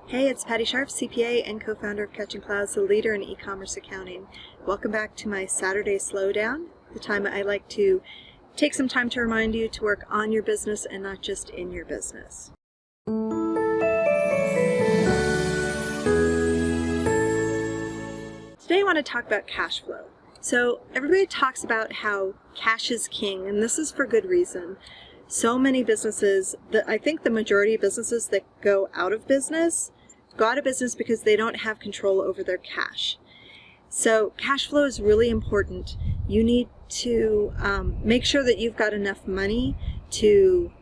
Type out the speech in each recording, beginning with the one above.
Hey, it's Patti Scharf, CPA and co-founder of Catching Clouds, the leader in e-commerce accounting. Welcome back to my Saturday Slowdown, the time I like to take some time to remind you to work on your business and not just in your business. Today I want to talk about cash flow. So everybody talks about how cash is king, and this is for good reason. So many businesses, I think the majority of businesses that go out of business because they don't have control over their cash. So cash flow is really important. You need to make sure that you've got enough money to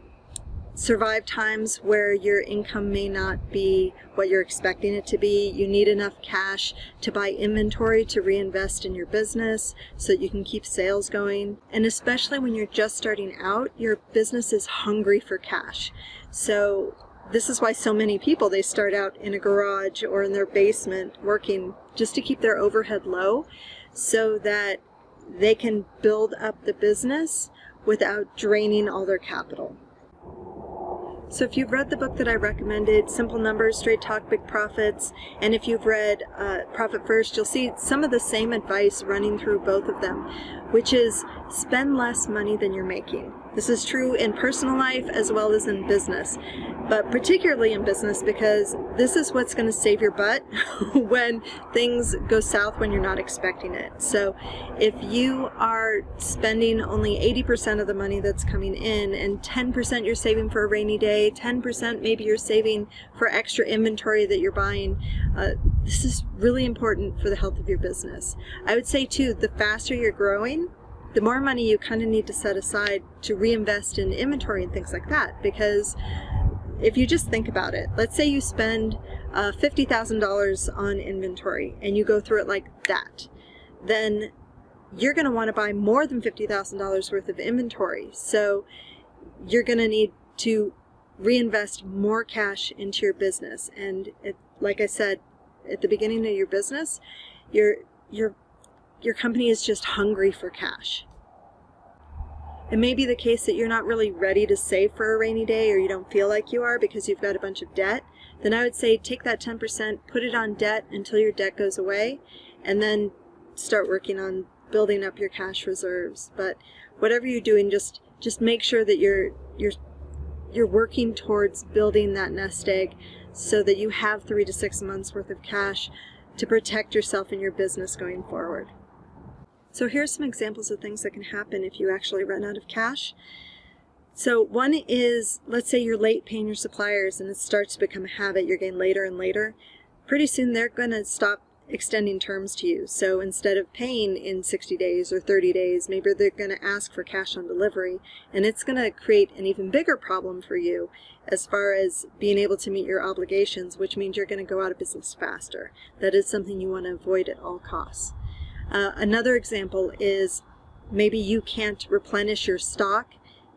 survive times where your income may not be what you're expecting it to be. You need enough cash to buy inventory to reinvest in your business so that you can keep sales going. And especially when you're just starting out, your business is hungry for cash. So this is why so many people, they start out in a garage or in their basement working just to keep their overhead low so that they can build up the business without draining all their capital. So if you've read the book that I recommended, Simple Numbers, Straight Talk, Big Profits, and if you've read Profit First, you'll see some of the same advice running through both of them, which is spend less money than you're making. This is true in personal life as well as in business, but particularly in business because this is what's going to save your butt when things go south when you're not expecting it. So if you are spending only 80% of the money that's coming in and 10% you're saving for a rainy day, 10% maybe you're saving for extra inventory that you're buying, this is really important for the health of your business. I would say too, the faster you're growing, the more money you kind of need to set aside to reinvest in inventory and things like that. Because if you just think about it, let's say you spend $50,000 on inventory and you go through it like that, then you're going to want to buy more than $50,000 worth of inventory. So you're going to need to reinvest more cash into your business. And like I said at the beginning of your business, your company is just hungry for cash. It may be the case that you're not really ready to save for a rainy day, or you don't feel like you are because you've got a bunch of debt. Then I would say take that 10%, put it on debt until your debt goes away, and then start working on building up your cash reserves. But whatever you're doing, just make sure that you're working towards building that nest egg so that you have 3 to 6 months worth of cash to protect yourself and your business going forward. So here's some examples of things that can happen if you actually run out of cash. So one is, let's say you're late paying your suppliers and it starts to become a habit, you're getting later and later. Pretty soon they're going to stop extending terms to you. So instead of paying in 60 days or 30 days, maybe they're going to ask for cash on delivery, and it's going to create an even bigger problem for you as far as being able to meet your obligations, which means you're going to go out of business faster. That is something you want to avoid at all costs. Another example is maybe you can't replenish your stock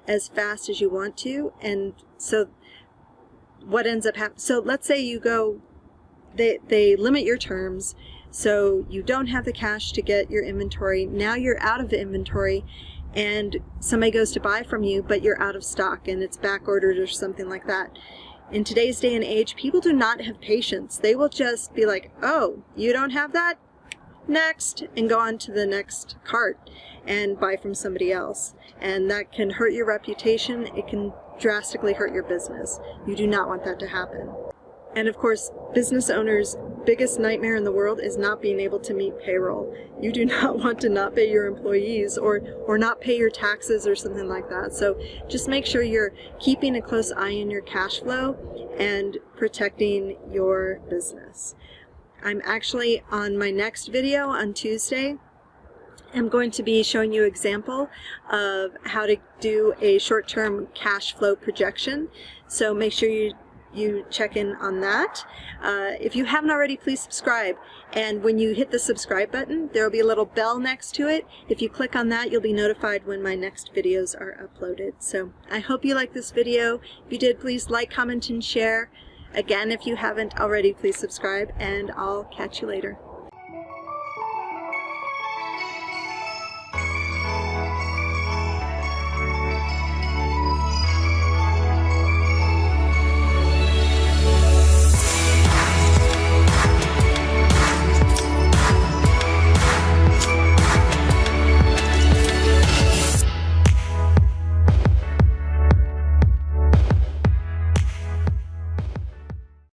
as fast as you want to, and so what ends up happening, so let's say you go, they limit your terms, so you don't have the cash to get your inventory. Now you're out of the inventory and somebody goes to buy from you, but you're out of stock and it's back ordered or something like that. In today's day and age, people do not have patience. They will just be like, oh, you don't have that? Next, and go on to the next cart and buy from somebody else. And that can hurt your reputation. It can drastically hurt your business. You do not want that to happen. And of course, business owners' biggest nightmare in the world is not being able to meet payroll. You do not want to not pay your employees or not pay your taxes or something like that. So just make sure you're keeping a close eye on your cash flow and protecting your business. I'm actually on my next video on Tuesday. I'm going to be showing you an example of how to do a short-term cash flow projection. So make sure you check in on that. If you haven't already, please subscribe. And when you hit the subscribe button, there will be a little bell next to it. If you click on that, you'll be notified when my next videos are uploaded. So I hope you liked this video. If you did, please like, comment, and share. Again, if you haven't already, please subscribe, and I'll catch you later.